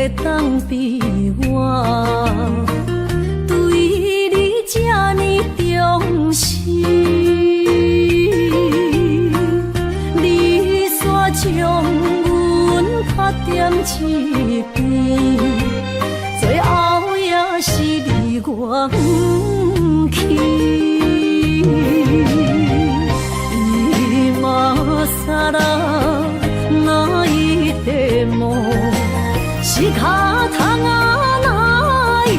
会当比我对你这呢重视，你煞将阮拍点一边，最后也是离我不去。今さら泣いても仕方がない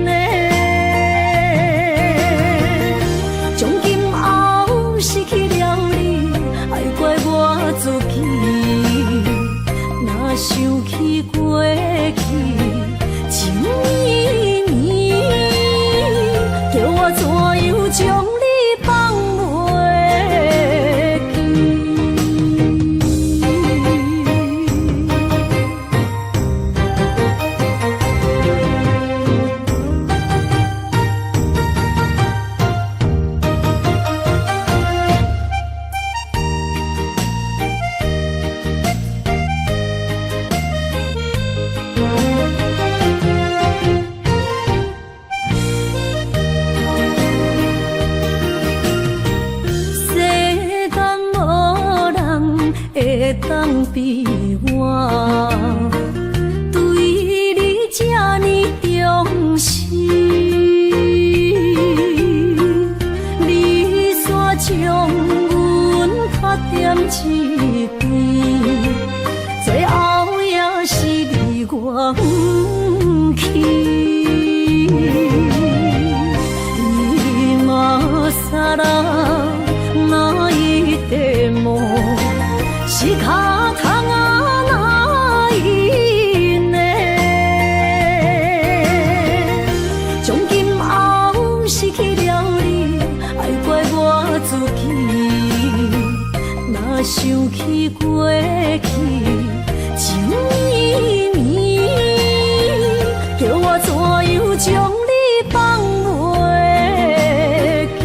ね。从今后失去了你，爱怪我自己。若想起过去情绵绵，叫我怎样将你放袂记？当比我对你这呢重视，你煞将阮拍点一边，最后也是离我不去。今さら泣いても仕方がないね。从今后失去了你，爱怪我自己。若想起过去情绵绵，叫我怎样将你放袂记？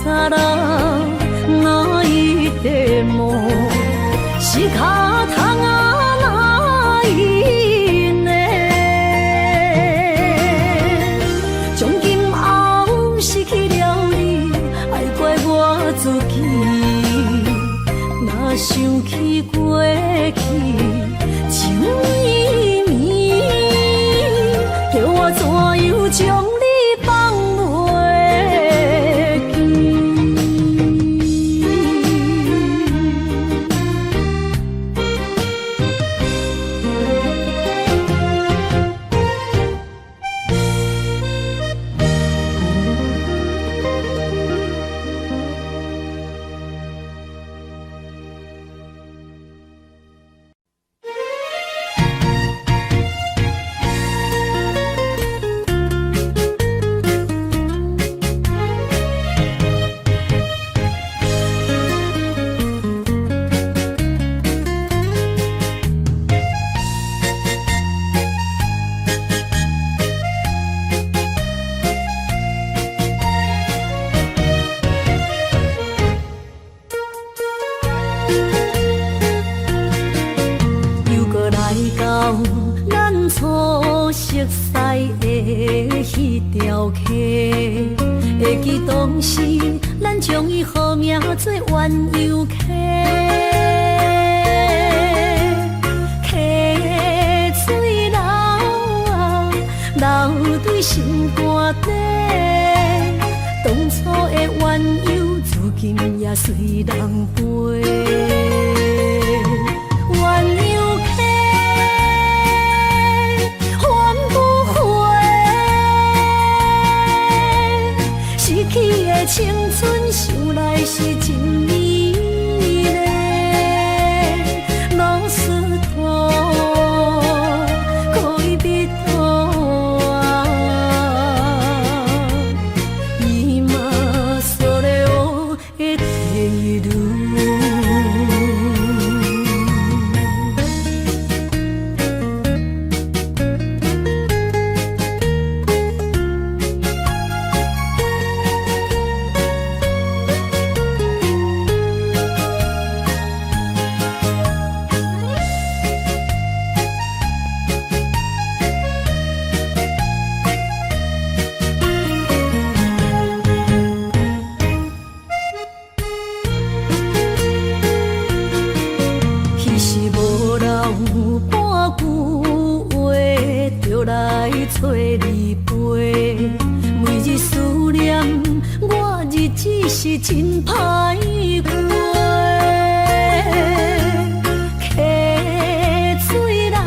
さら泣いても仕方がないね。从今后失去了你，爱怪我自己。若想起过去情绵绵，叫我怎样将你放袂记？咱初熟悉的迄条溪，会记当时咱将伊号名做鸳鸯溪。溪水流啊，流对心肝底。当初的鸳鸯，如今也随人飞。鸳鸯溪。青春想来是真美丽，老师徒找你陪，每日思念，我日子是真歹过。溪水流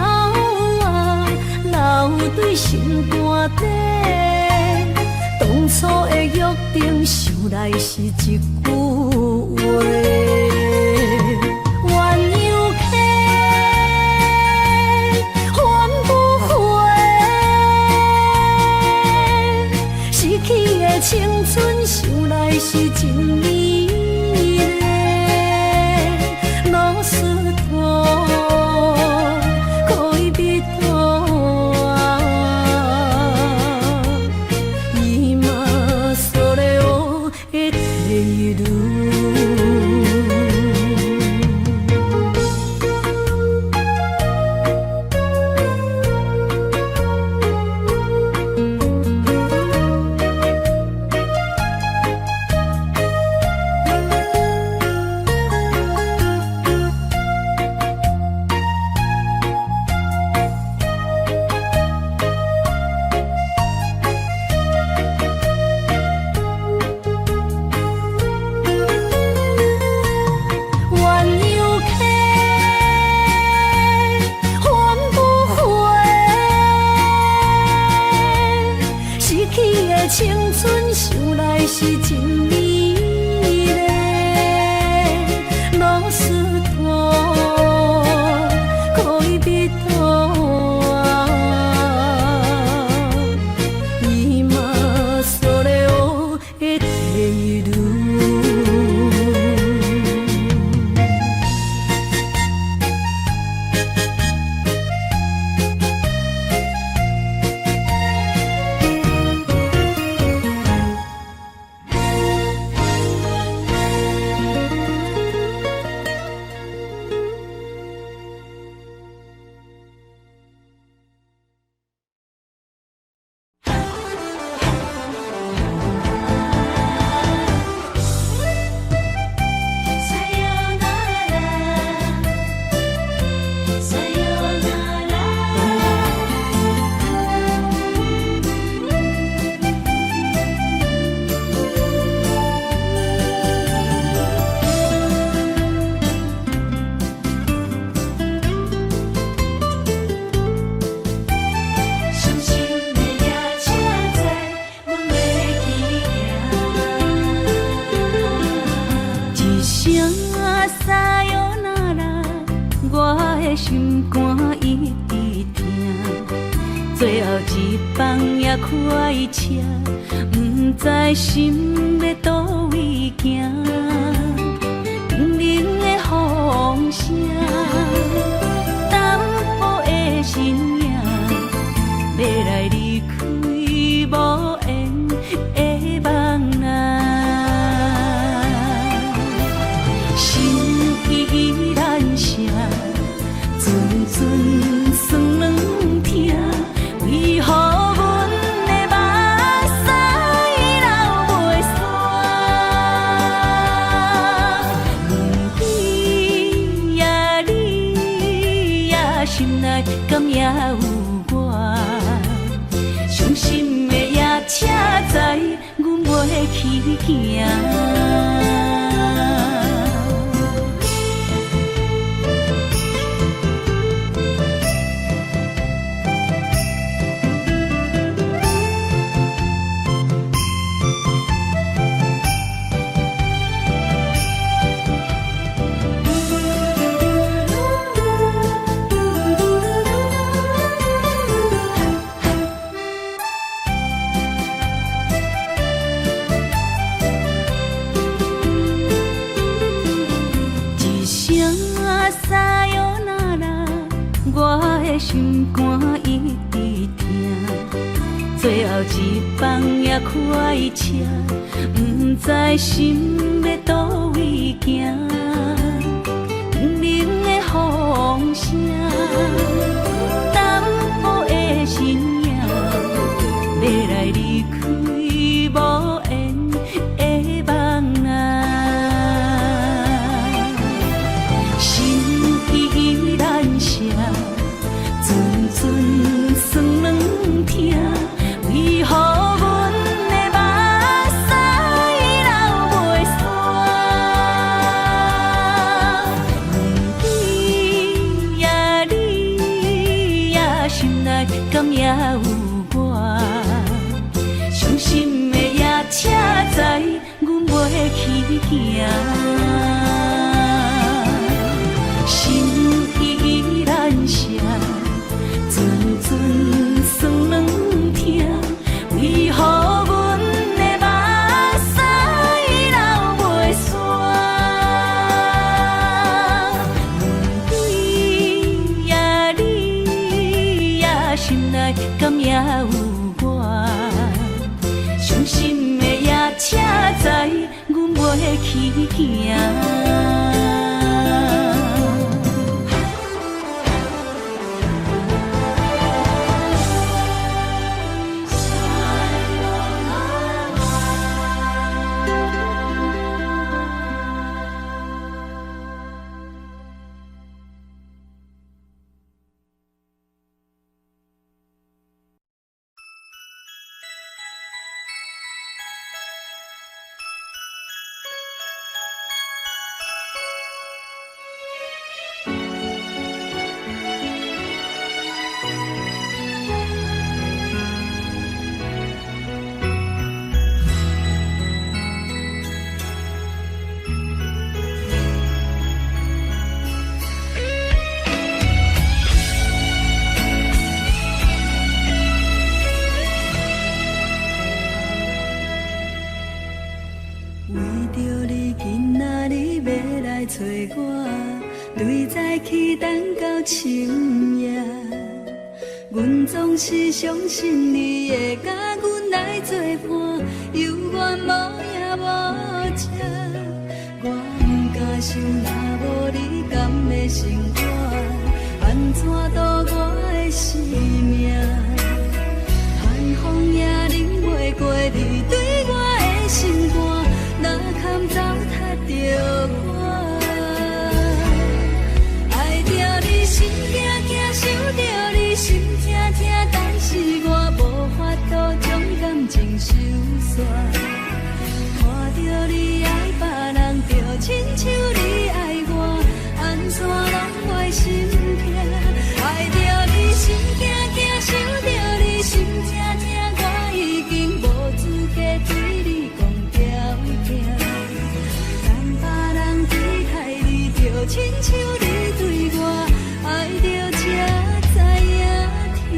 啊，流对心肝底。当初的约定，想来是一句话。青春想来是真美丽，老师徒可以比拖啊，伊嘛所了的退路。青春想来是真美丽，老师徒可以比拖啊，伊嘛所了的退路。心肝一直疼，最后一放也开车，不知心要倒位行。冷冷的风声，淡薄的身影，要来离开无缘的梦啊，心依然声。阵阵酸软疼，为何阮的目屎流袂煞？问你呀，你呀，心内敢也有我？伤心的夜车载，阮袂去行。心肝一直疼，最后一放也开车，不知心要倒位行。冷冷的风声，淡薄的身影，要来离开无缘的梦啊，心依然声。阵阵酸软疼，心内敢也有我？伤心的夜车载，阮袂去行。心依然舍，阵阵酸软痛，为何阮的目屎流袂煞？问对呀，你呀心内敢也有我？伤心的夜车载，阮袂去行。找我，对早起等到深夜，阮总是相信你会甲阮来作伴，犹原无影无迹。我不敢想，若无你甘会生活，安怎度我的生命？寒风也忍袂过你对我的心肝，哪堪糟蹋着我？心惊惊，想着你心痛痛，但是我无法度将感情收煞。看着你爱别人，就亲像你爱我，安怎拢袂心痛？爱着你心惊惊，想着你心痛痛，我已经无资格对你讲条件。等别人对待你，就亲像你对我。爱着才知影痛。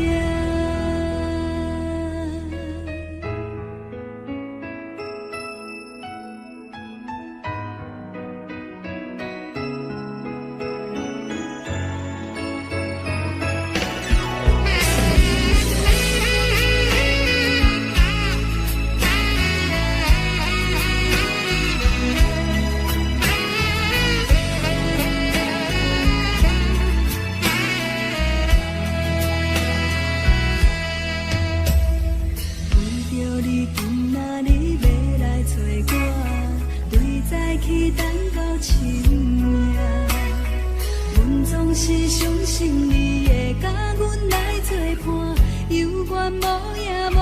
是相信你会甲阮来作伴，犹原无影无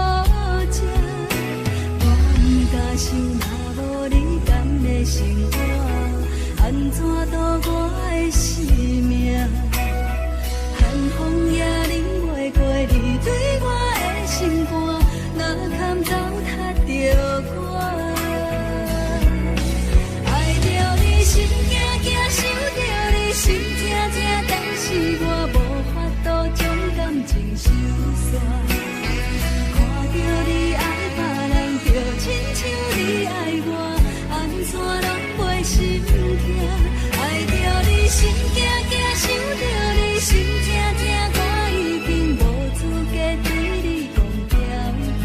迹。我不敢想，若无你甘会生活，安怎度我的生命？寒风也忍袂过你对我的心肝，哪堪糟蹋着我？爱着你心惊惊，想着你心痛痛。但是我无法度将感情收煞，看着你爱别人，就亲像你爱我，安怎拢袂心痛？爱着你心惊惊，想着你心痛痛，我已经无资格对你讲条件。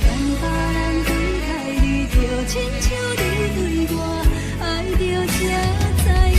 等别人对待你，就亲像你对我，爱着才知影。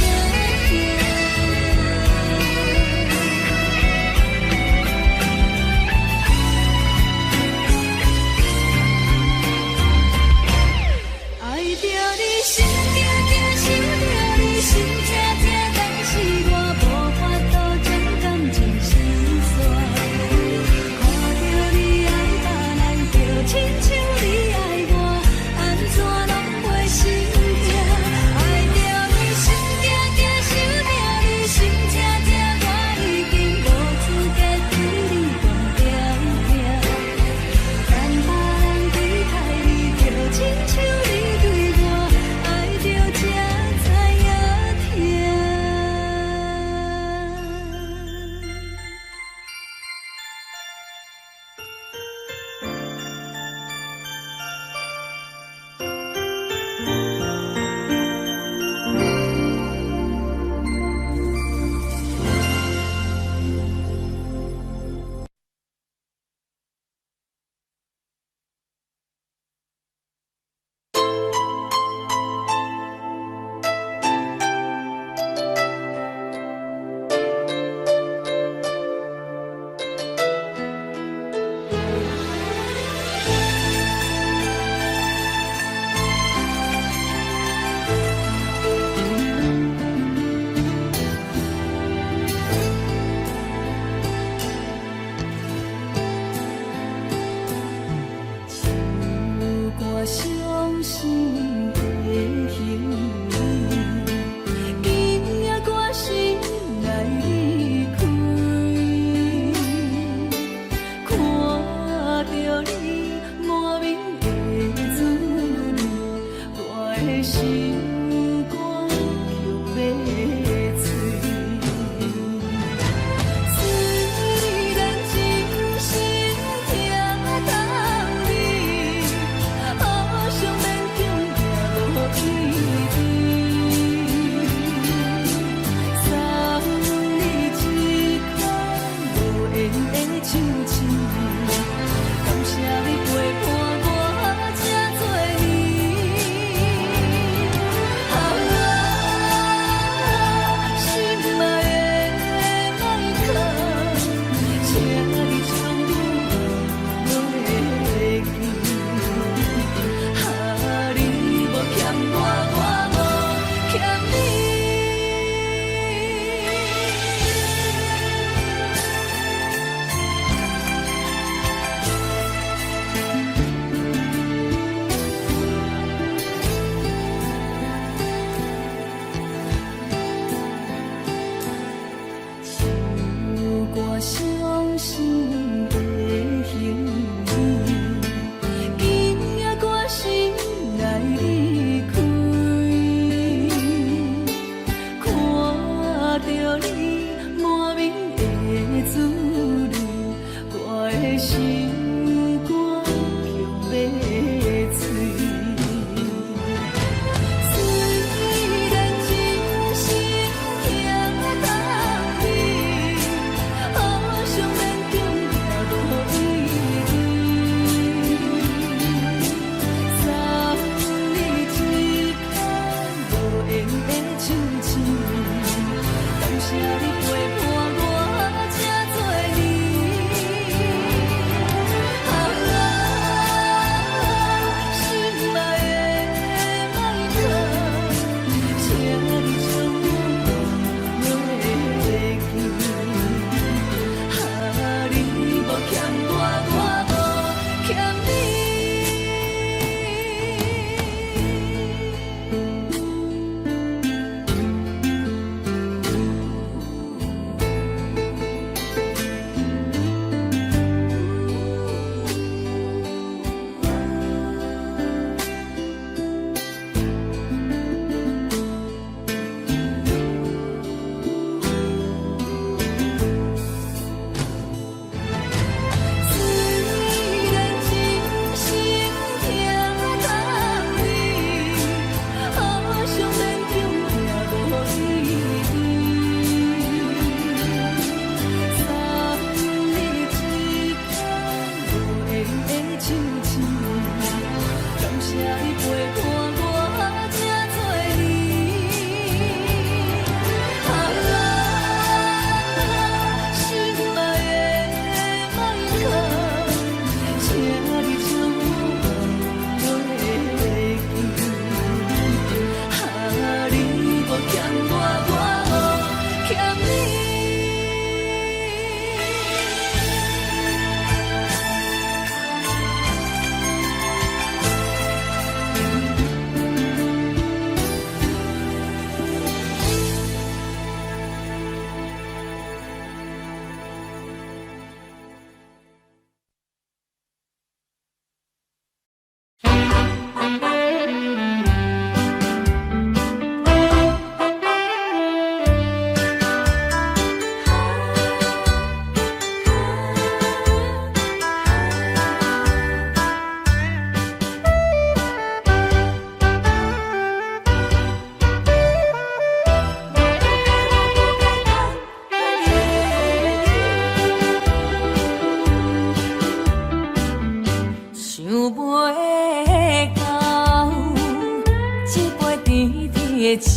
的酒，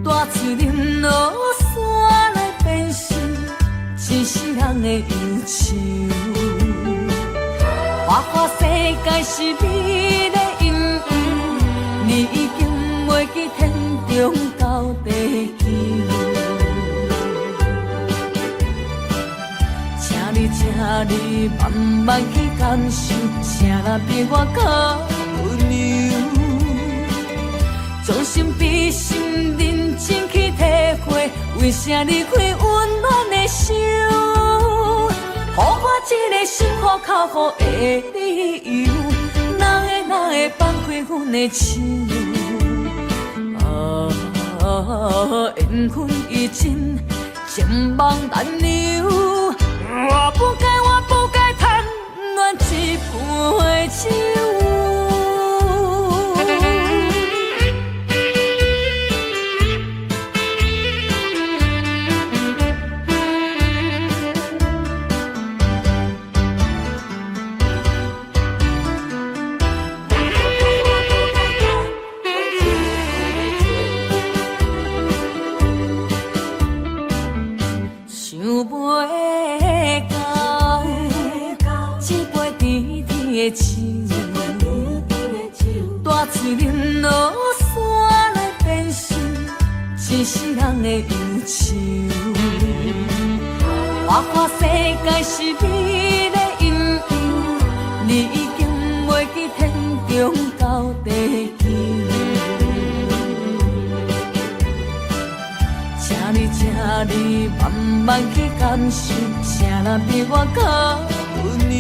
大树林落山来变成一世人的忧愁。花花世界是美的阴影，你已经袂记天中到地球。请你慢慢去感受，谁人比我较温柔？将心比心，认真去体会，为啥离开温暖的手？予我一个心苦口苦的理由，哪会放开阮的手？缘分已尽，情梦难留。我不该贪恋一杯酒。想袂到，一杯甜甜的酒，大嘴饮落山来变成一世人的忧愁。花花世界是美的阴影，你已经袂记天中到地球。请你慢慢去感受，谁人比我较温柔？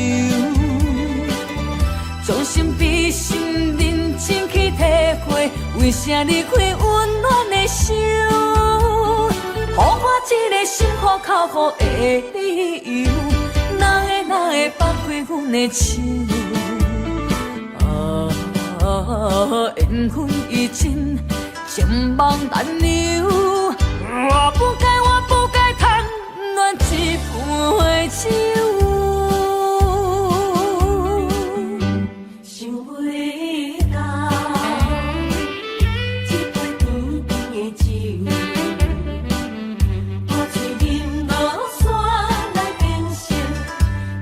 将心比心，认真去体会，为啥离开温暖的手？予我一个心苦口苦的理由，哪会放开阮的手？缘分已尽，情梦难留。我不该贪恋一杯酒。想袂到，一杯甜甜的酒，大嘴饮落山来变成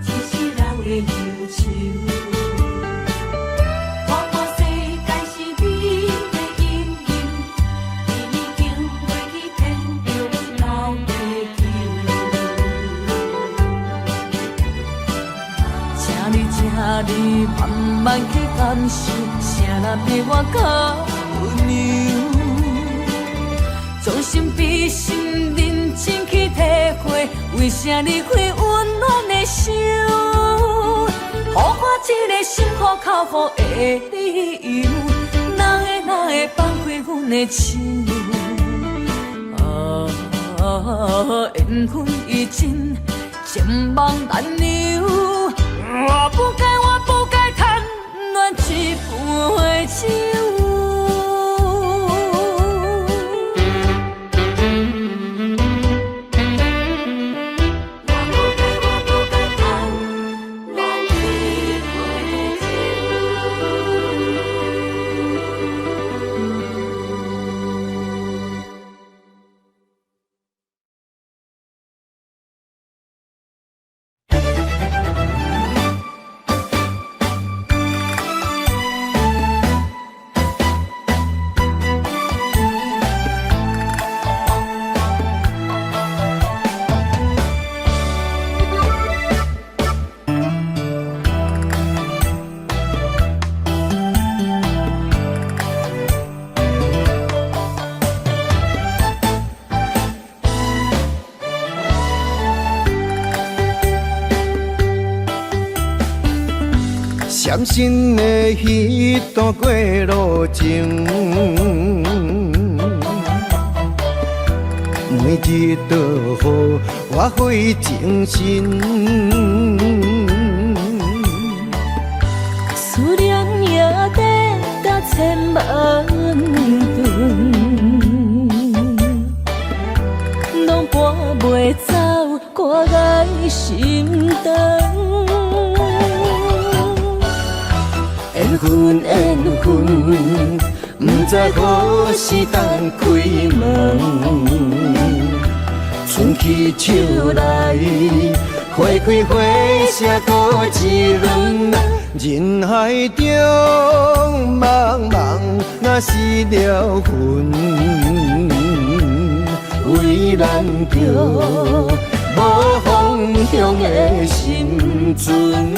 一世人的忧愁。请你慢慢去感受，谁人比我较温柔？将心比心，认真去体会，为啥离开温暖的手？予我一个心苦口苦的理由，哪会放开阮的手？缘分已尽，情梦难留。我不该贪恋一杯酒。伤心的迄段过路情，每日都予我费精神。思念也得甲千万吨，拢搬袂走我的心肠。缘分，不知知何时当开门。春去秋来，花开花谢搁一轮。人海中茫茫，若是了魂，为咱着无方向的心存。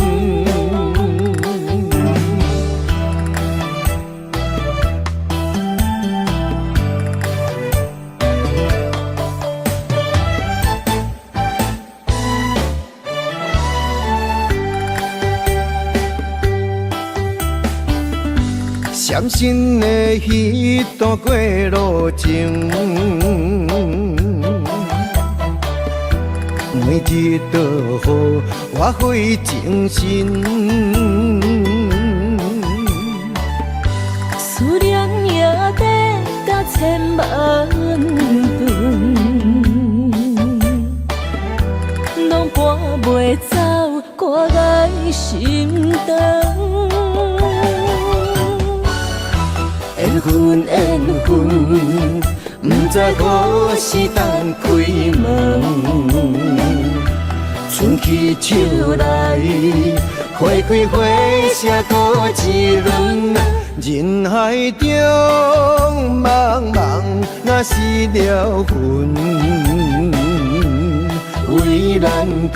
闪身的彼段过路情，每日都予我费精神。思念也得甲千万吨，拢搬袂走挂在心肠。缘分缘分，不知何时当开门。春去秋来，花开花谢搁一轮。人海中茫茫，若是了魂，为咱着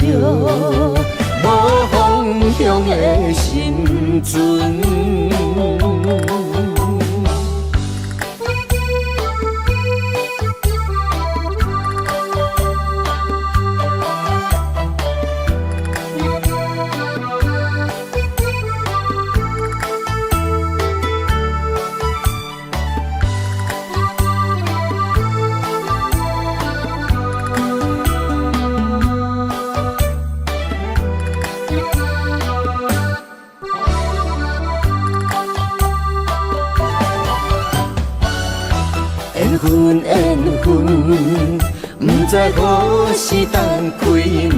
无方向的心存。缘分缘分，不知何时当开门。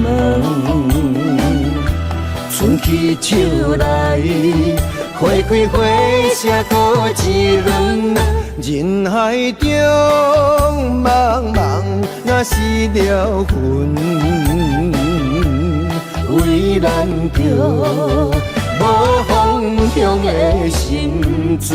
春去秋来，花开花谢搁一轮。人海中茫茫，若是了魂，为咱着无方向的心存。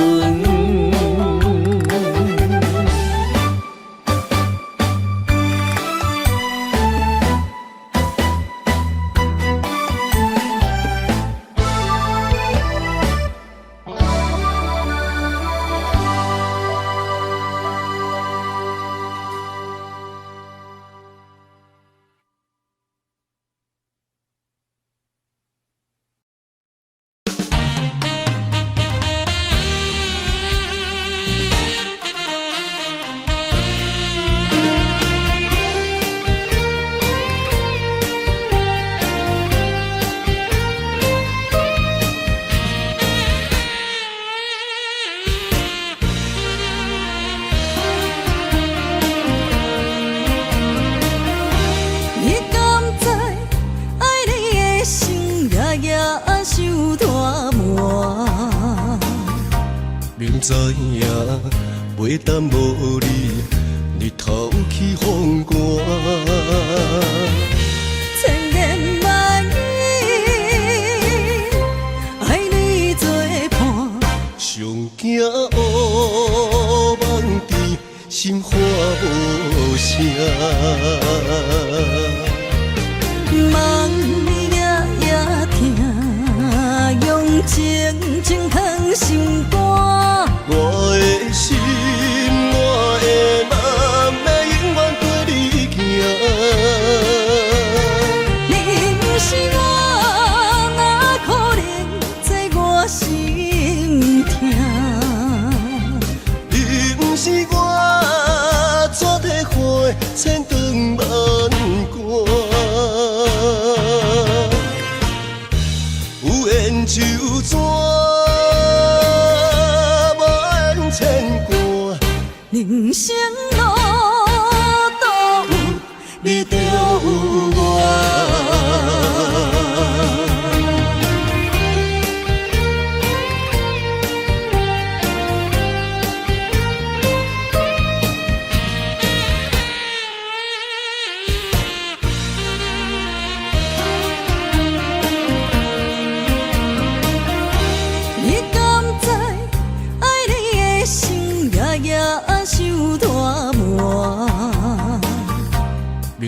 明知影袂当无你，日头起风寒。千言万语，爱你作伴，上惊乌梦甜，心花无声。梦你夜夜听，用情情藏心肝。我的心，我的梦，要永远跟你行。你不是我，哪可能做我心痛？你不是我，怎体花千长万关？有缘就怎？人生路都有你，就有我。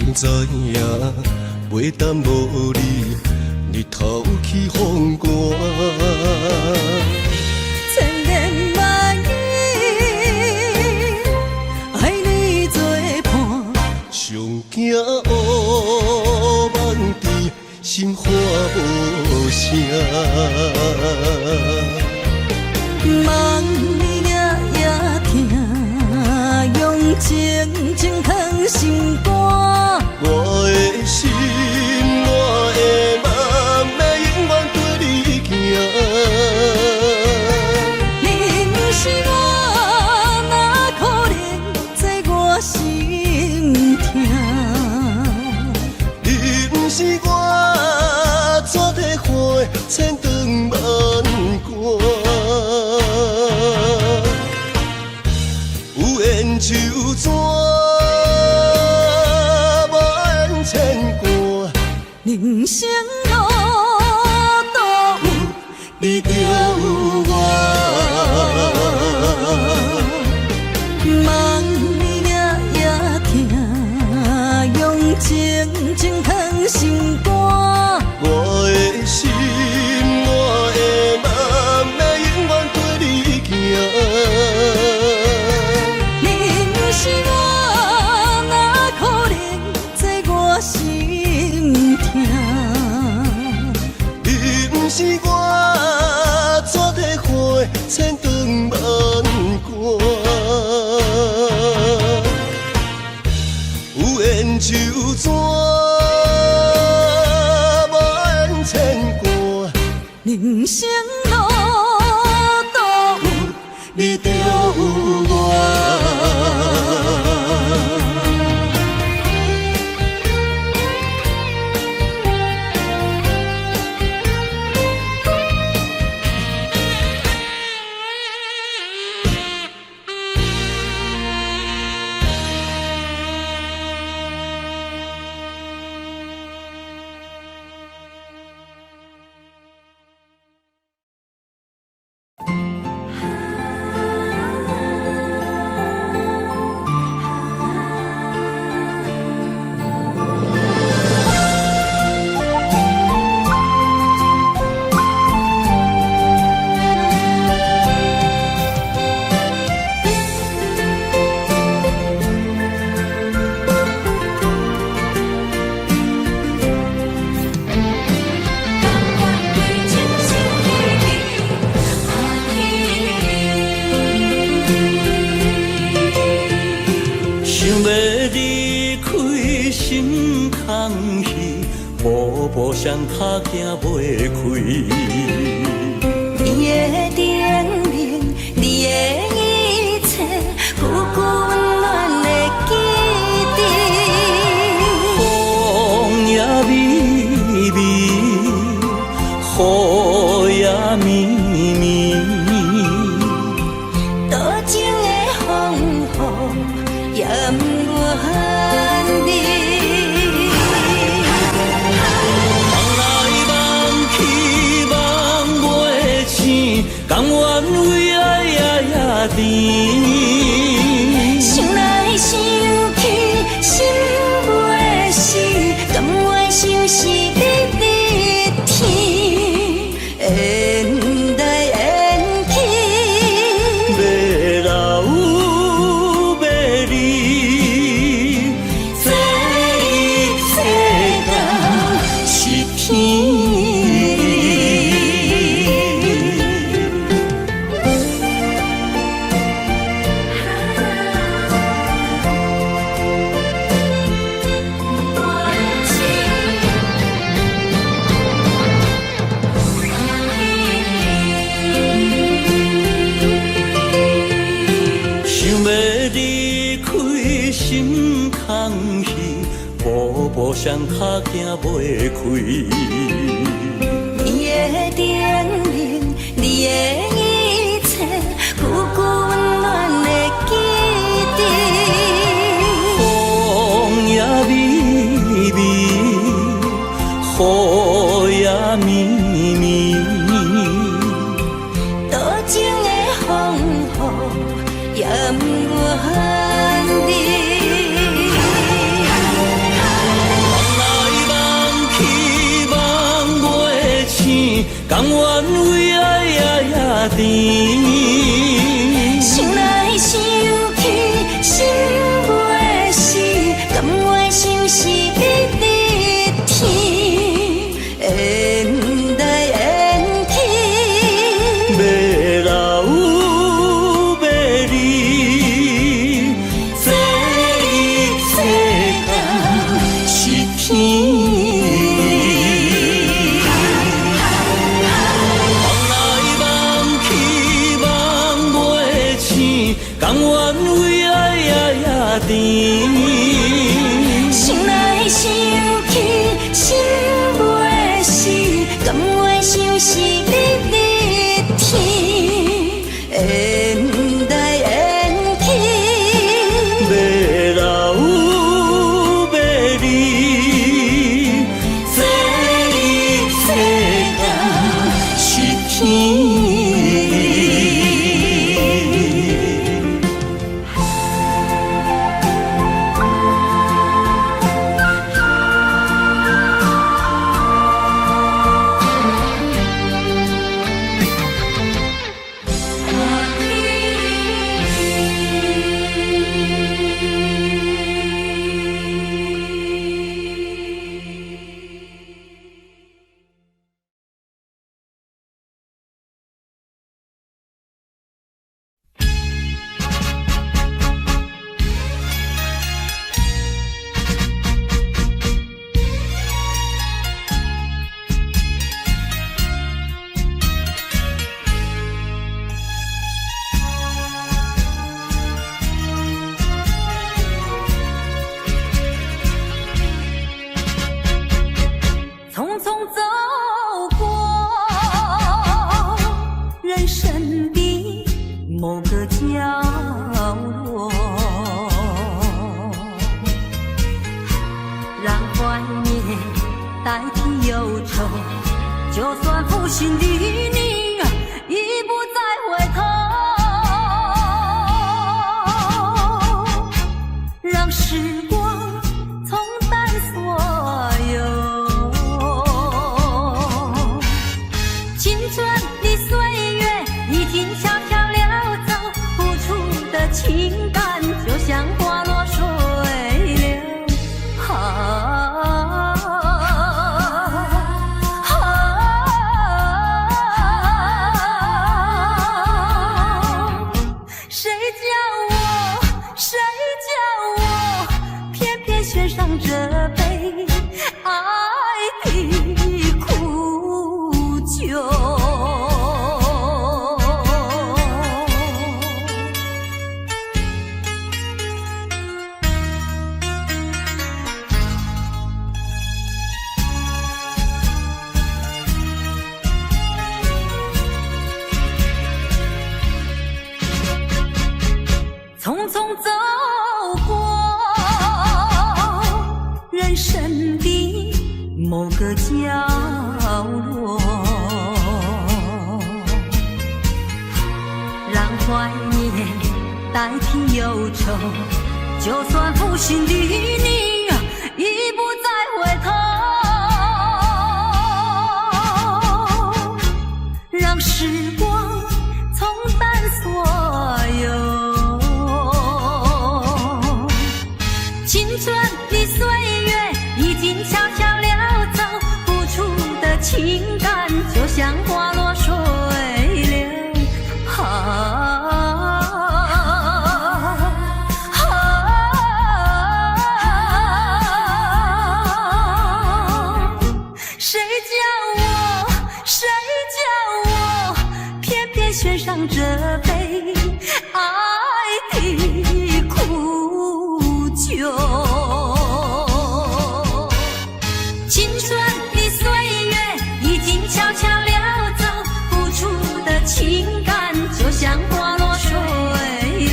明知影袂当无你，日头起风寒。千言万语爱你作伴，上惊乌梦甜，心花无声。梦你夜夜听，用情情藏心肝。我的心，我的梦，要永远跟你行。你不是我，哪可能做我心痛？你不是我，怎地花千丈万关？有缘就怎？人生路都有你就有我，梦你夜夜听，用情情藏心肝。我的心，我的梦，要永远跟你行。你不是我，哪可能做我心痛？你不是我，怎地花千丈万关？有缘就怎？万千关。人生路都有你就有我。步上脚行袂开。你的顶面，你的一切，久久温暖的记忆。风也微微，雨也绵绵，多情的风雨也不愿离。甘愿为爱夜夜甜，想来想去心袂死，甘愿相思日日天，缘来缘去，要留要离，这一切都是天。步上脚行袂开，你的顶面，你的一切，久久温暖的记忆。风也微微，雨也绵绵，多情的风雨也不愿离。甘愿为爱也甜。想来想去，心袂死，甘愿相思一直天，缘来缘去，要老要离，这一世间是天。甘愿为爱也甜，想来想去，心袂死，甘愿相思一直天，缘来缘去，要老要离，这一世间是天。某个角落，让怀念代替忧愁，就算负心的你已不再回头，让时光冲淡所有青春的岁月，已经悄悄流走，付出的情感就像花落水流。谁叫我偏偏选上这杯爱的苦酒。匆匆走过人生的某个角落，让怀念代替忧愁，就算负心的你已不再回头，让时光冲淡所有青春的岁月，已经悄悄流走，付出的情感就像花落水流。谁叫我偏偏选上这杯爱的苦酒。青春的岁月已经悄悄流走，付出的情感就像花落水流。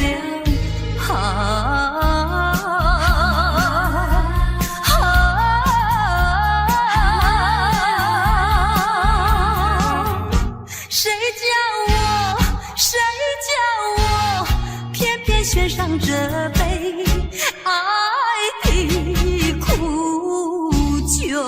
谁叫我偏偏选上这杯爱的苦酒。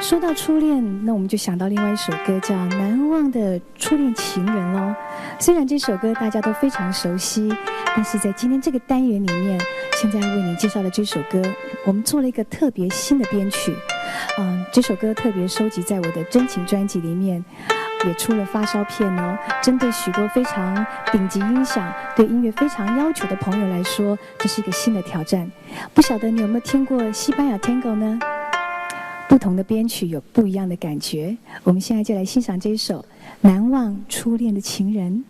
说到初恋，那我们就想到另外一首歌，叫《难忘的初恋情人》喽。虽然这首歌大家都非常熟悉，但是在今天这个单元里面，现在为你介绍的这首歌，我们做了一个特别新的编曲。这首歌特别收集在我的真情专辑里面，也出了发烧片哦。针对许多非常顶级音响、对音乐非常要求的朋友来说，这是一个新的挑战。不晓得你有没有听过西班牙 Tango 呢？不同的编曲有不一样的感觉。我们现在就来欣赏这一首《难忘初恋的情人》。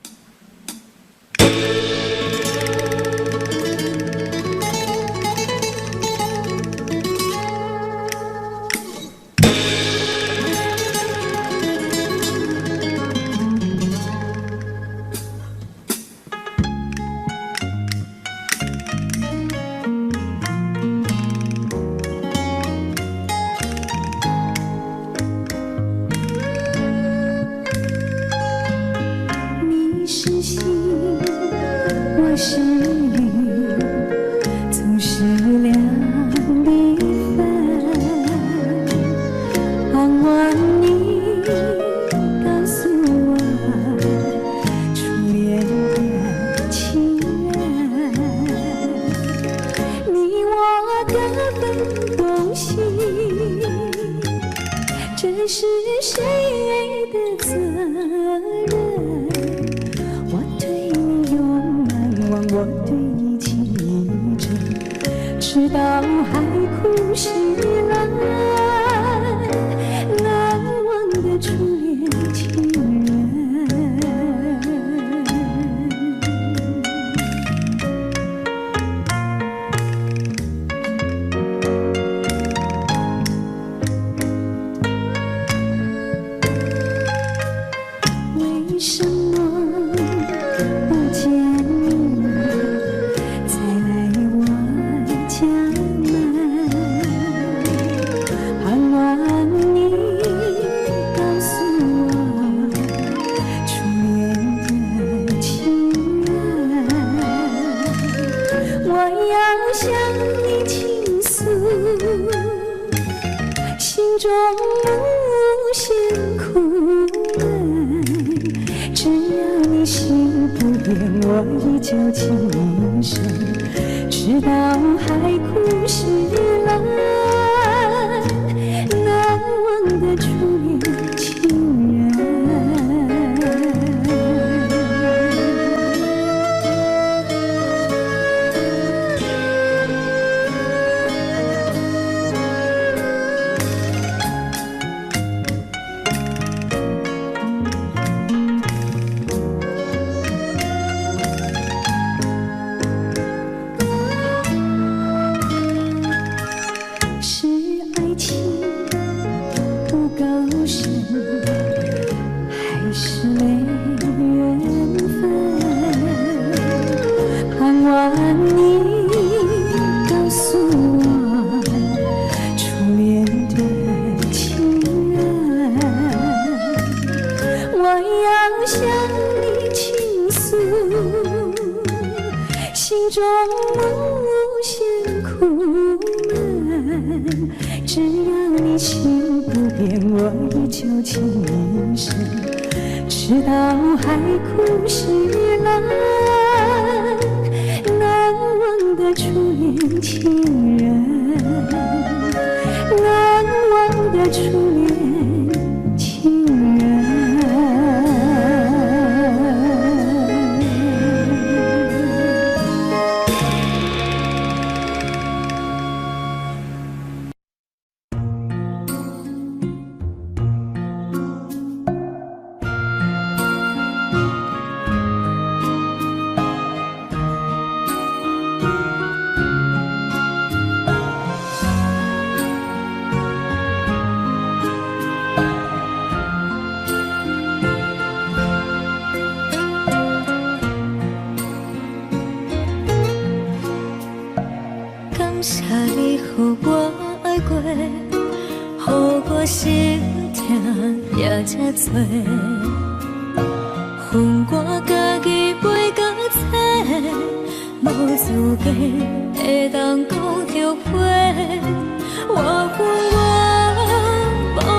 我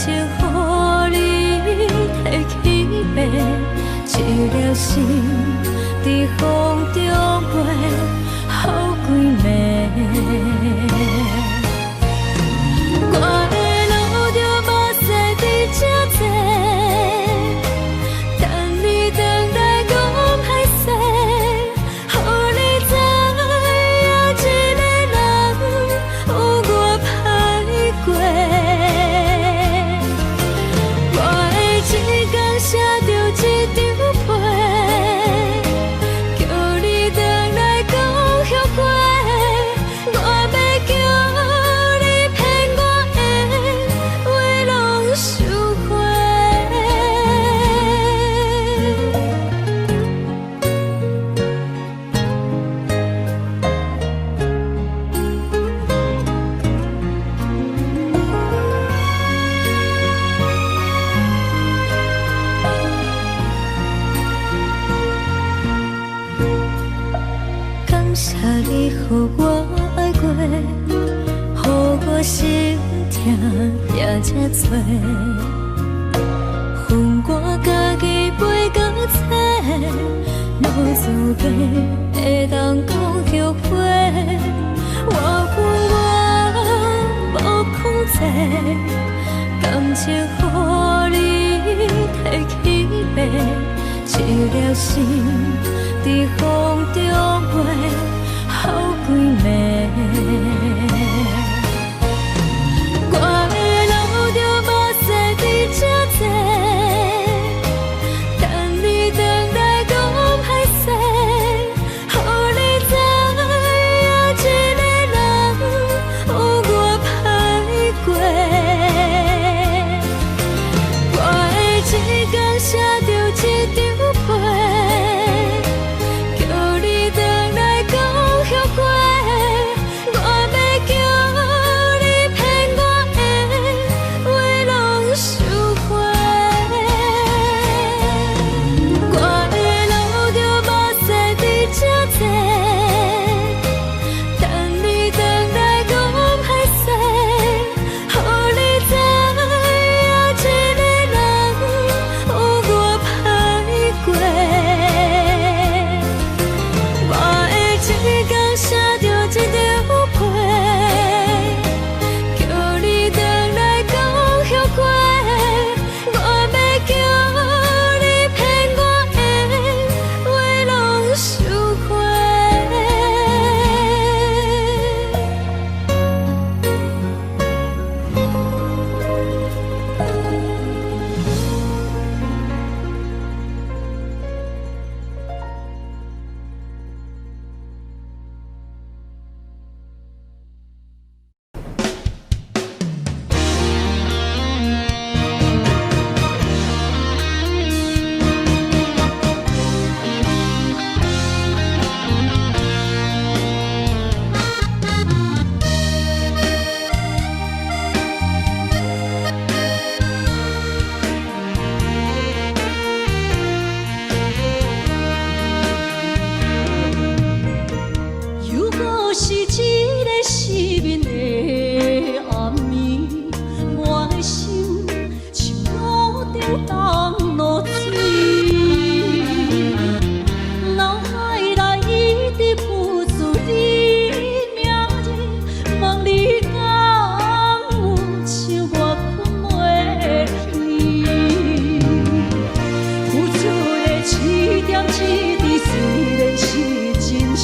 情予你提起白，一粒心在风中飞，好几暝。我的路着目屎比这多，等你回来讲歹势，予你知影一个人有我歹过。我的一天写着一张被，叫你回来讲后悔。我要叫你骗我的话拢收回。感谢你，予我爱过，予我心痛也这多。恨我家己袂到切，无资格会当讲后悔。我恨我无控制，感情予你提起白，一粒心在风中飞，好几暝。我的路着目屎比这多，等你回来讲歹势，予你知影一个人有我歹过。我的一天写着一张被，叫你回来讲后悔。我要叫你骗我的话拢收回。我的路着目屎比这多，等你回来讲歹势，予你知影一个人有我歹过。我的一天写着一张被，叫你回来讲后悔。我要叫你骗我的话拢收回。如果是一个失眠的暗暝，我的心像路中东落水，脑海内一直浮出你名字，望你敢有像我困袂去，付出的一点一滴虽然是真实。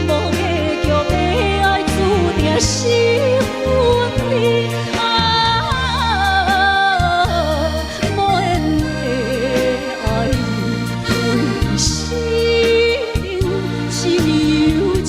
无结局的爱注定是分离无缘的爱为心只有情。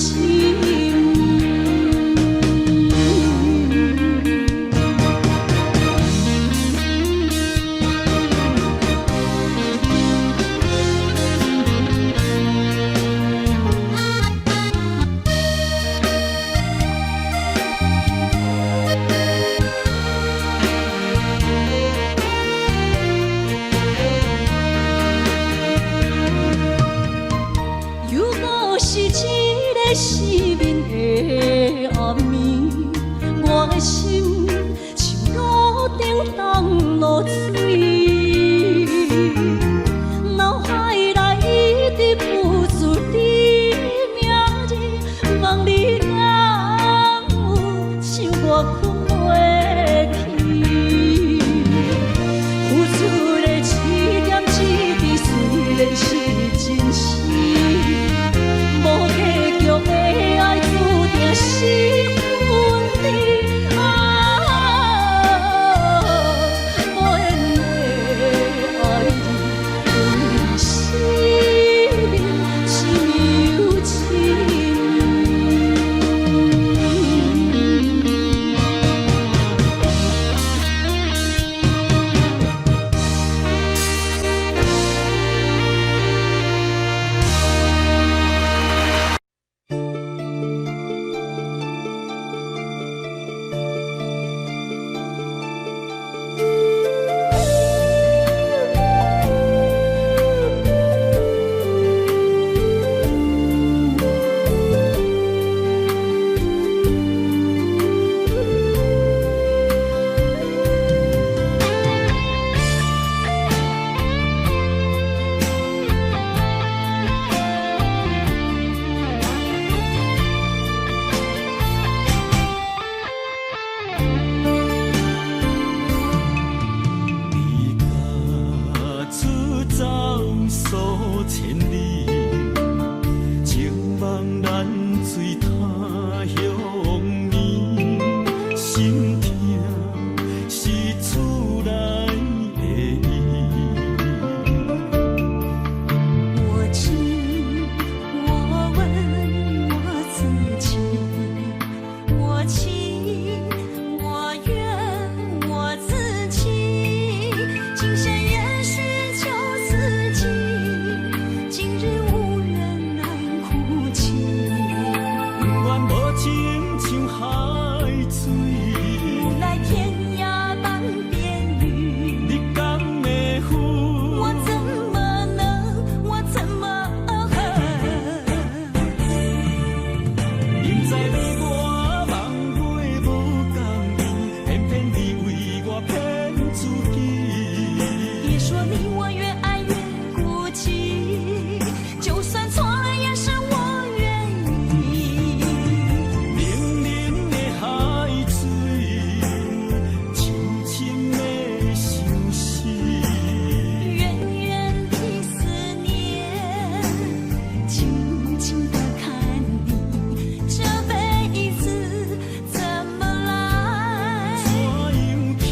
数千里，情梦难随他乡眠，心痛是厝内的伊。我知，我问我自己，我情我愿我自己，今生也许就自己，今日无缘难哭泣。不愿无情像海水，无奈天涯半边雨，你敢会负？我怎么能，我怎么明知你我梦过无共阵，偏偏你为我骗自己。别说你我越爱越孤寂，就算错了也是我愿意。冷冷的海水，深深的相思。远远的思念，静静地看你，这辈子怎么来？怎样去？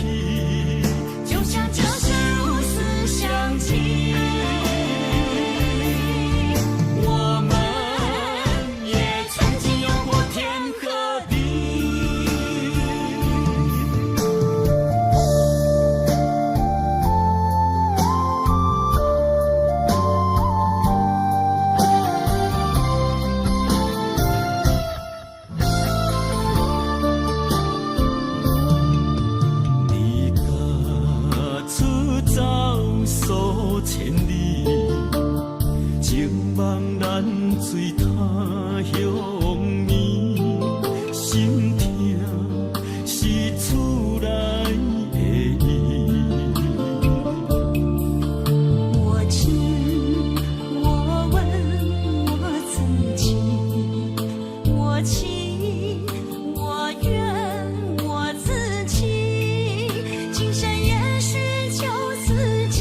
就像这生如此相契。我们也曾经有过天和地。离家出走数千里，情梦难随他乡眠，心痛是厝内的伊。我知，我问我自己，我情我愿我自己，今生也许就自己，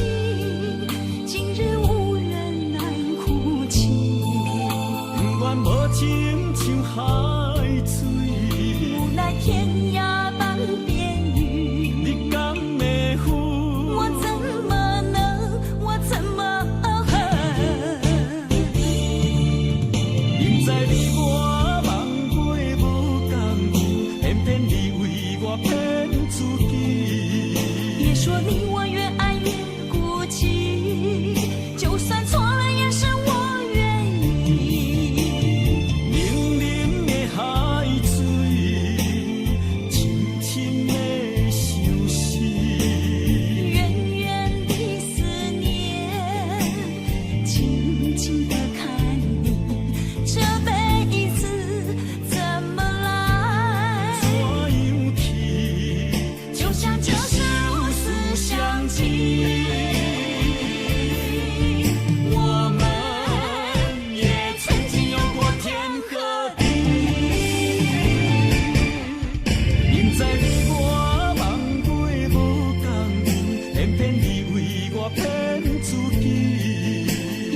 今日无缘难哭泣。不愿无情像海水，无奈天涯半边雨，你敢会负？我怎么能，我怎么明知你我梦过无共阵，偏偏你为我骗自己。别说你我越爱越孤寂，就算错了也是我愿意。冷冷的海水，深深的相思。远远的思念，静静地看你，这辈子怎么来？怎样去？就像这生如此相契。我们也曾经有过天和地。明知你我梦过无共阵，偏偏你为我骗自己。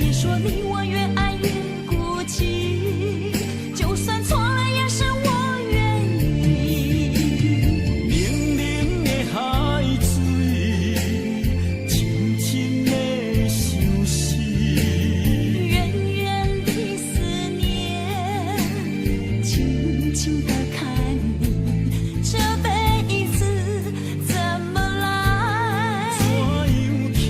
别说你我越爱越孤寂，就算错了也是我愿意。冷冷的海水，深深的相思。远远的思念，静静地看你，这辈子怎么来？怎样去？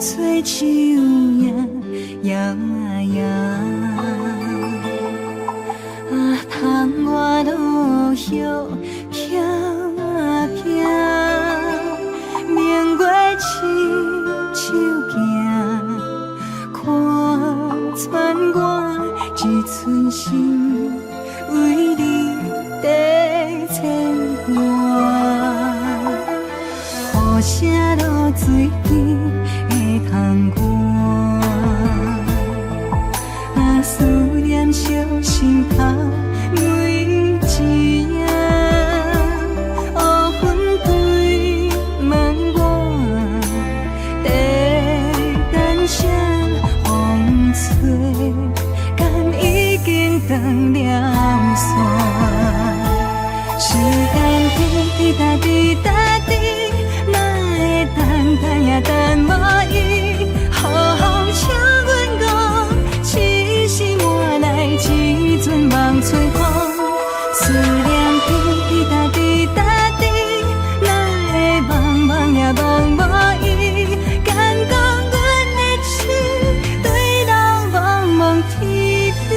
做树影摇啊摇，啊，窗外路叶飘啊飘，明月深手行，看穿我一寸心，为你在牵挂，雨声落水边会通看，啊，思念烧心头每一夜，乌云对问我，在等啥风吹，敢已经断了线，时间滴答滴答滴，哪会等也等无伊，好好请阮讲，痴心换来一阵梦吹风，思念滴答滴答滴，哪会梦也梦无伊，敢讲阮的心对人茫茫天边。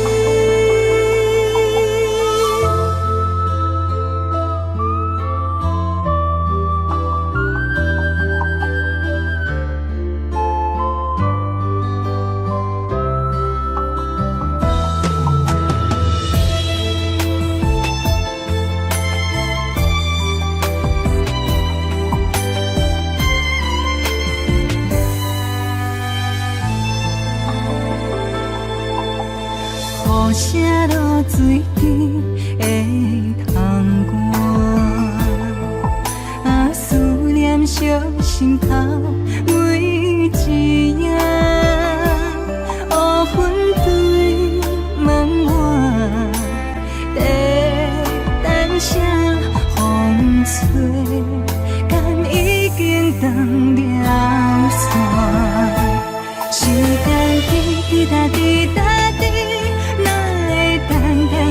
雨声落水边会通看，啊，思念烧心头每一夜，乌云对问我，在等啥风吹，敢已经断了线，时间滴答滴答滴，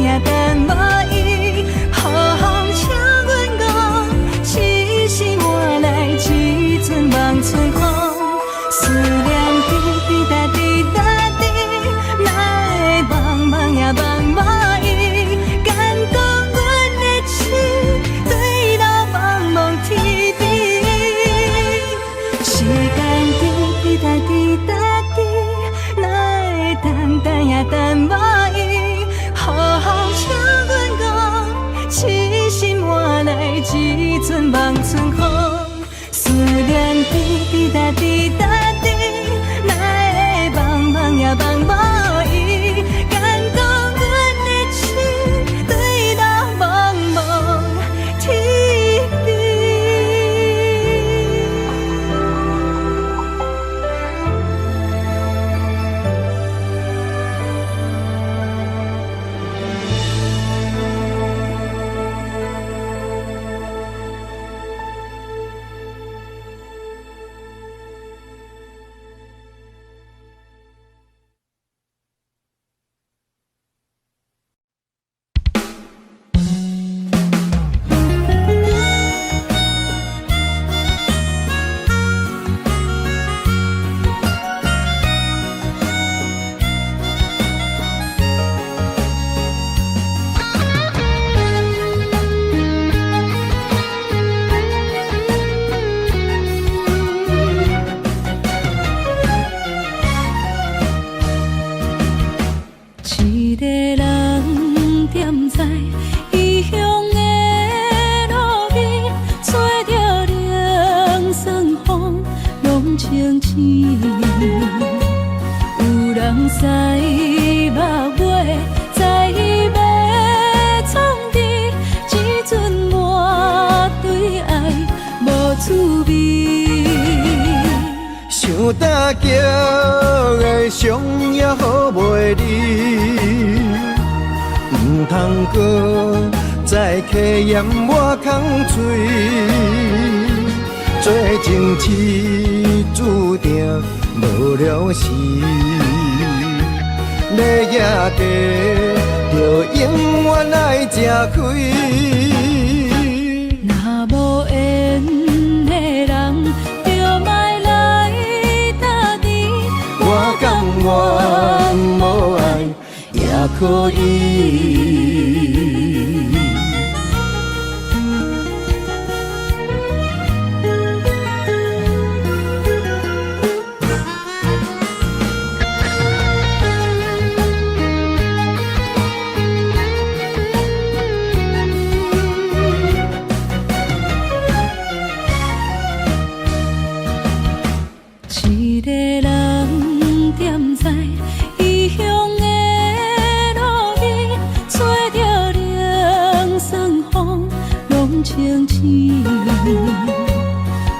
也等无伊，好好请阮讲，痴心换来一阵梦吹风，思念滴答滴答滴，哪会梦也梦无伊，敢讲阮的心对人茫茫天边，时间滴答滴答滴，哪会等也等无伊。好好请阮讲，痴心换来一阵梦春风，思念滴答滴答滴，哪会梦也梦无伊，敢讲阮的心对人茫茫天边。一个人踮在异乡的路边，吹着凉爽风，拢清醒。有人驶马尾，在要创治，一阵满对爱无滋味。想搭桥的伤也好袂离，唔通搁再客嫌我空嘴，做情痴注定无了时，要野地就永远爱吃亏。若无缘的人，就莫来搭可以。一个人踮在异乡的路边，吹着凉爽风，拢清醒。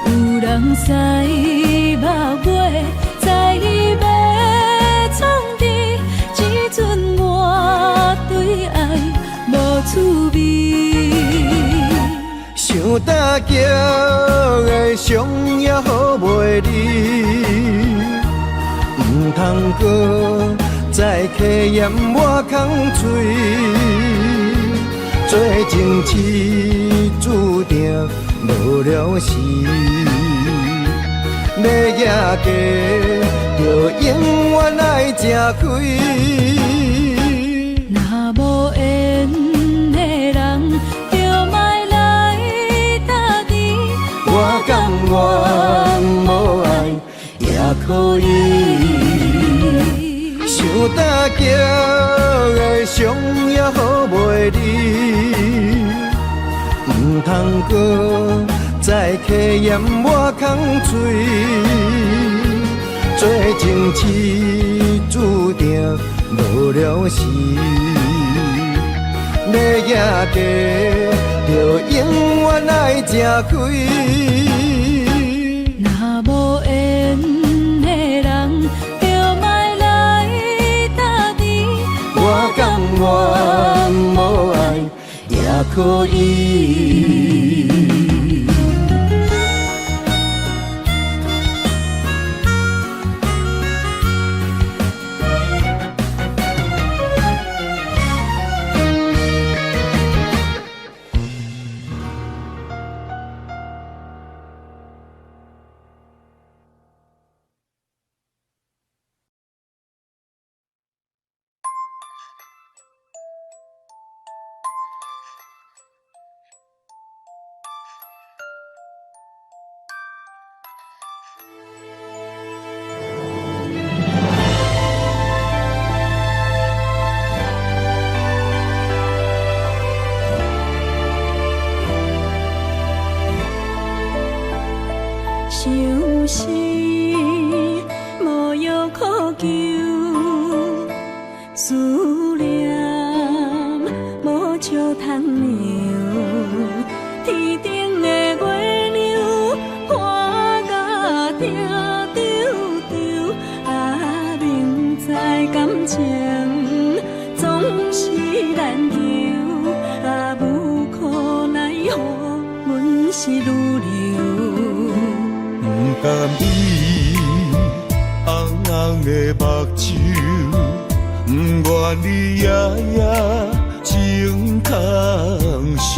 有人使目月，在伊要创治，只准我对爱无趣味。想大桥的伤也好袂离，唔通搁再客嫌我空嘴，做情痴注定无了时，要野家就永远爱吃亏。若无缘的人，就莫来打你。我甘愿无爱也可以，想大桥的伤也好袂离，唔通搁再客嫌我空嘴，做情痴注定无了时，要野家就永远爱吃亏。若无缘的人，就莫来打你。我甘愿无爱也可以。想是无药可救，思念无笑通留。天顶的月亮看甲定丢丢，啊，明知感情总是难求，啊，无可奈何，阮是愈流。不甘伊红红的目睭，不愿你夜夜情空守。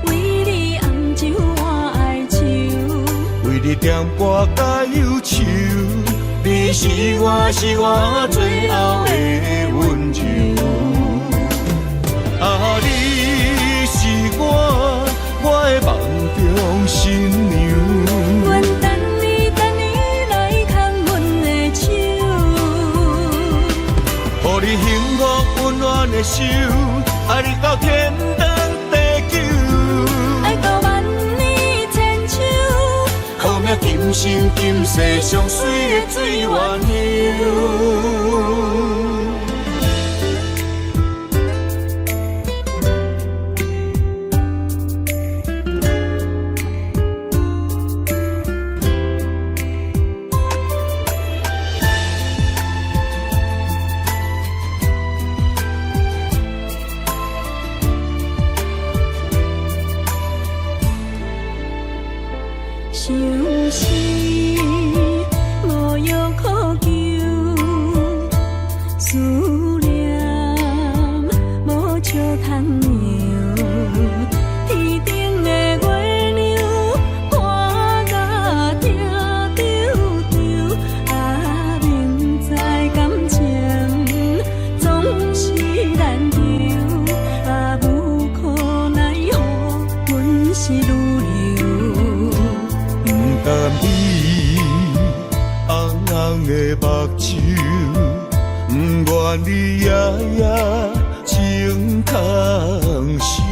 为你红酒换哀愁，为你点歌甲忧愁，你是我最后的温柔。啊，你是我的梦中新娘。阮等你来牵阮的手，予你幸福温暖的手，爱你到天长地久，爱到万年千秋。好命今生今世上水的水源流。想是无药可救，思念无笑通留。天顶的月亮看甲定丢丢，啊，明知感情总甘你红红的目睭，不愿你夜夜情空守。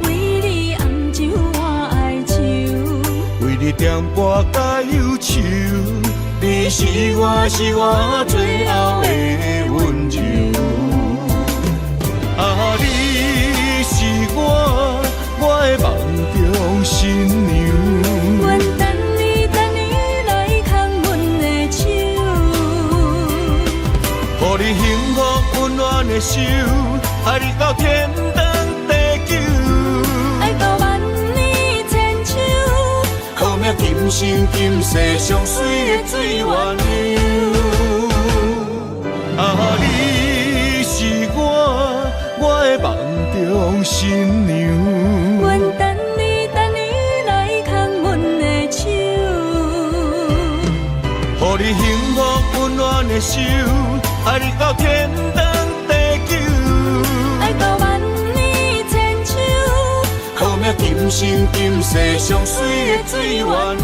为你红酒我爱酒，为你点歌甲忧愁，你是我最后的温柔。啊，你是我的梦中新娘。阮等你来牵阮的手，予你幸福温暖的手，爱你到天长地久。爱到万年千秋，好命今生今世上水的水鸳鸯。啊，你是我的梦中新娘。阮等你来牵阮的手，予你幸福温暖的手，爱你到天长地久。爱到万年千秋，好命今生今世上水的水鸳鸯。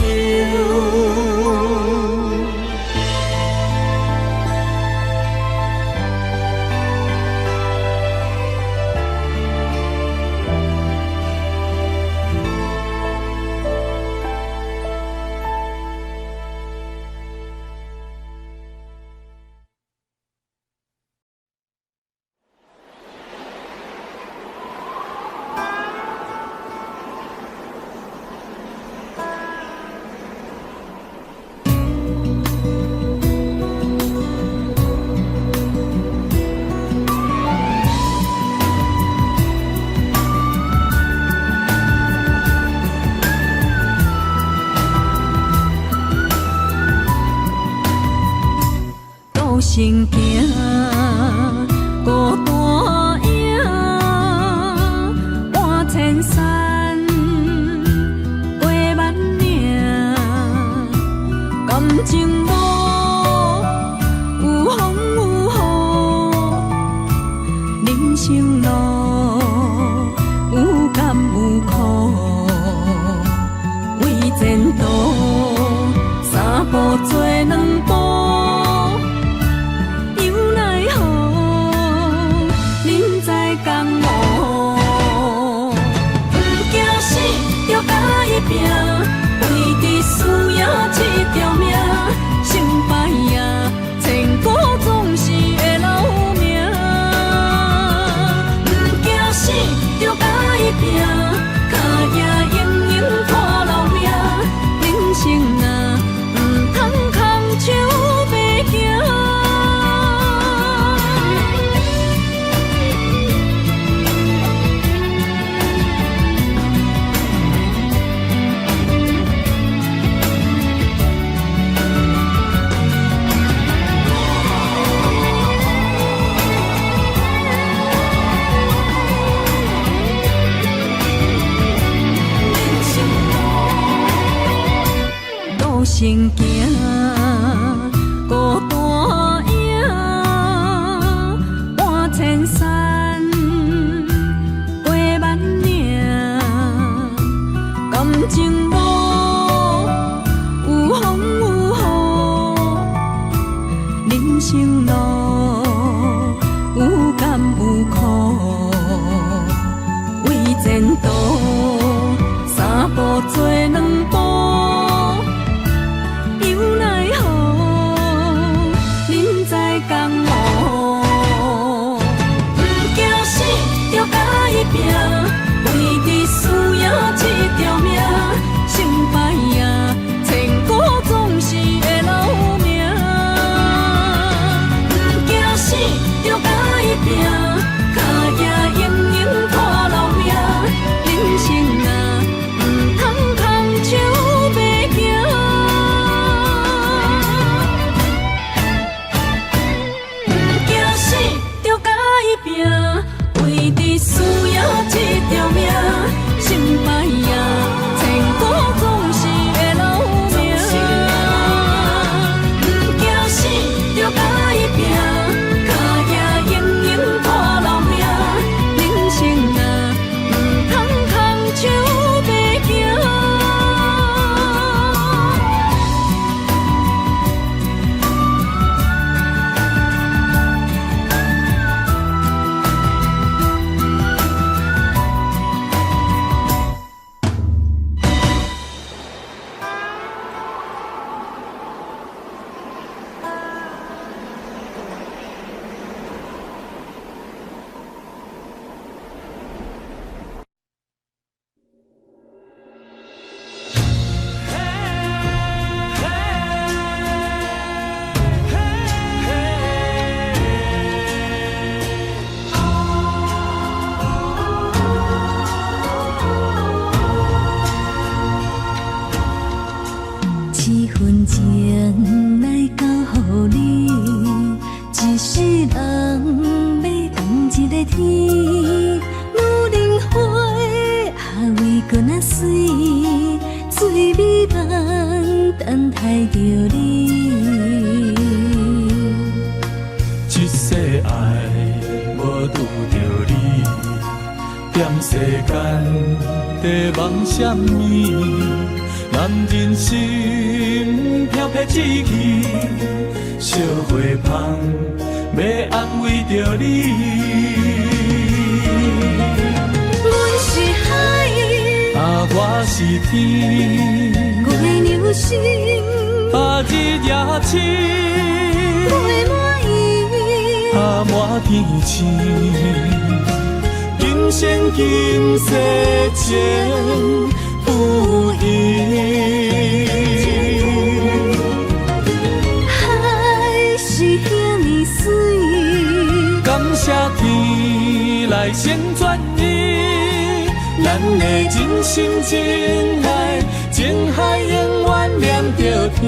行行孤单影，半千山过万岭，感情无有风有雨，人生路有甘有苦，为前途三步做两步。拼，为伫输赢这条命，成败赢，千古总是会留名。不惊死，就甲伊拼，脚赢赢赢看留名。人生啊，唔通空手白行。行行孤单影，半千山过万岭，感情无有风有雨，人生路有甘有苦，为前途三步做两步。拼，为伫输赢这条命，成份情来交予你，一世人要共一个天。女人花啊，为搁那水，水美梦等待着你。一世爱无拄着你，踮世间在梦什么？男人心飘撇志气，小花香要安慰着你。阮是海，我是天，月流星，日夜星，月满意，满天星。今生今世情不移，海是遐尼水，感谢天来先转移，咱的真心真爱，情海永远念着天。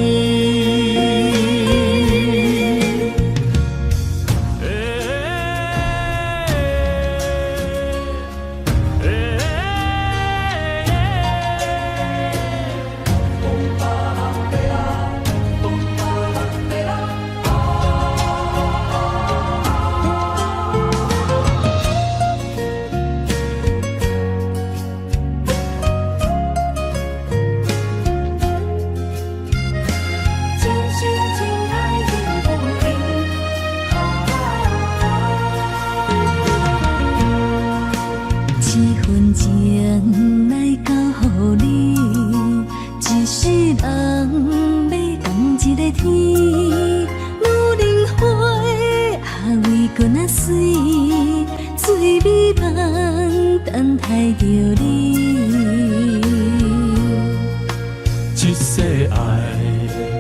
一世爱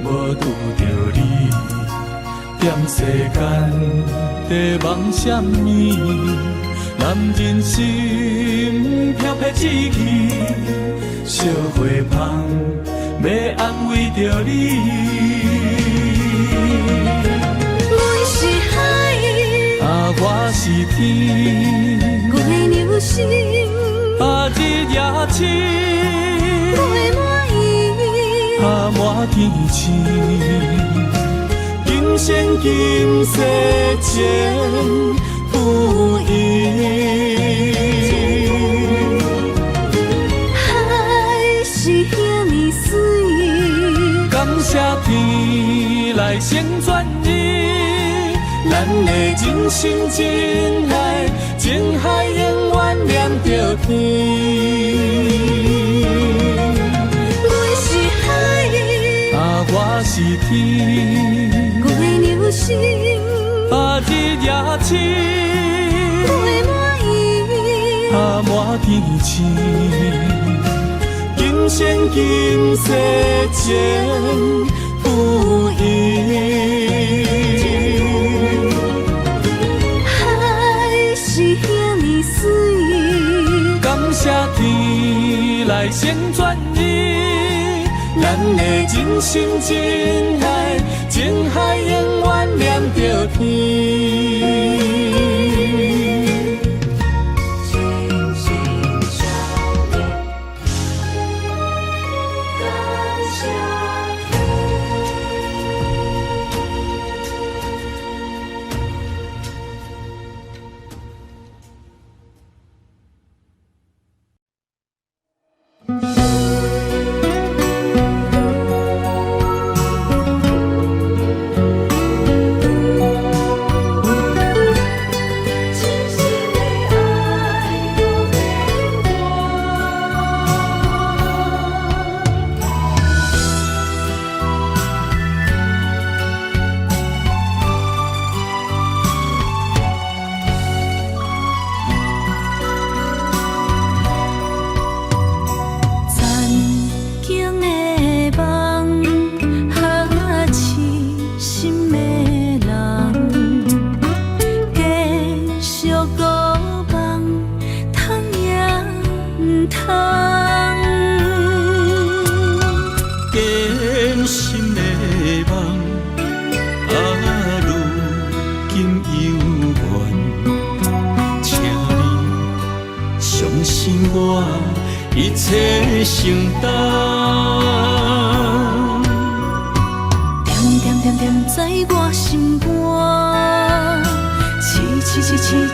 无拄着你，踮世间在梦什么？男人心飘撇志气，小花香要安慰着你。阮是海，我是天，月流星，日夜星，月满意，满天星。今生今世情不移，海是遐尼水，感谢天来先转移，咱的真心真爱，情海永远念着天。阮是海，我是天，月流星，日夜星，月满意，满天星。今生今世情不移，海是遐尼水，感谢天来先转移，咱的真心真爱，情海永远念着天。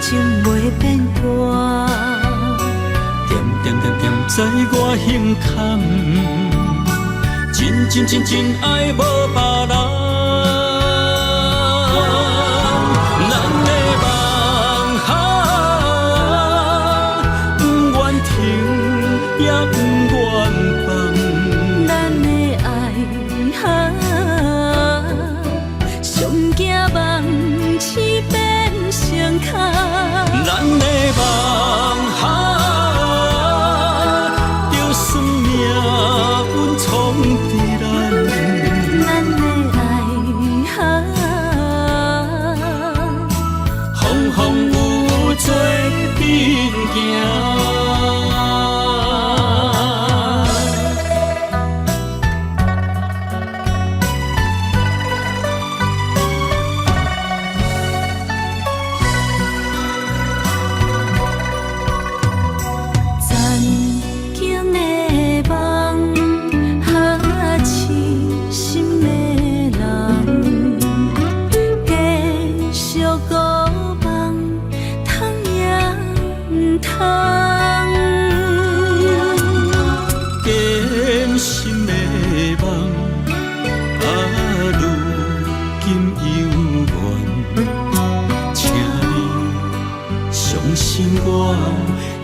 情袂变卦。点点点点，在我胸坎，真爱无别人。咱的梦哈，不愿停，也不愿放。咱的爱哈，上惊梦醒变成空。咱的梦哈，就算命运冲伫咱，咱的爱哈，风雨做阵行。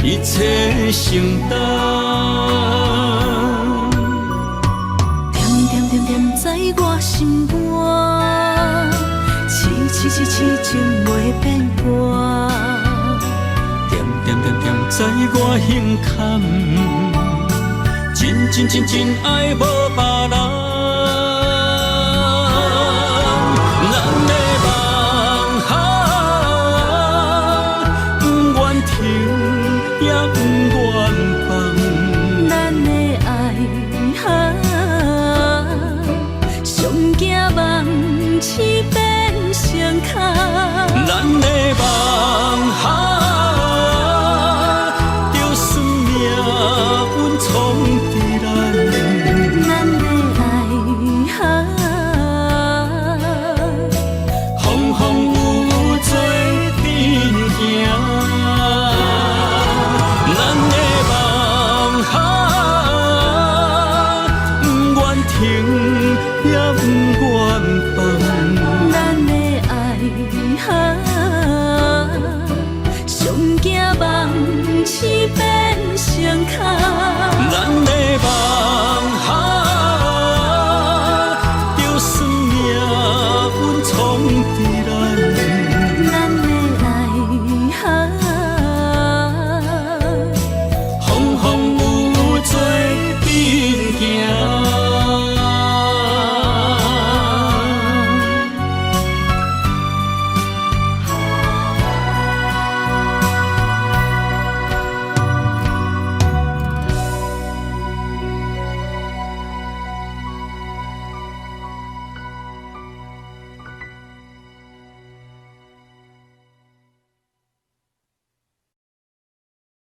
一切承担，点点点点在我心肝，痴情袂变卦。点点点点在我胸坎，真爱无别人。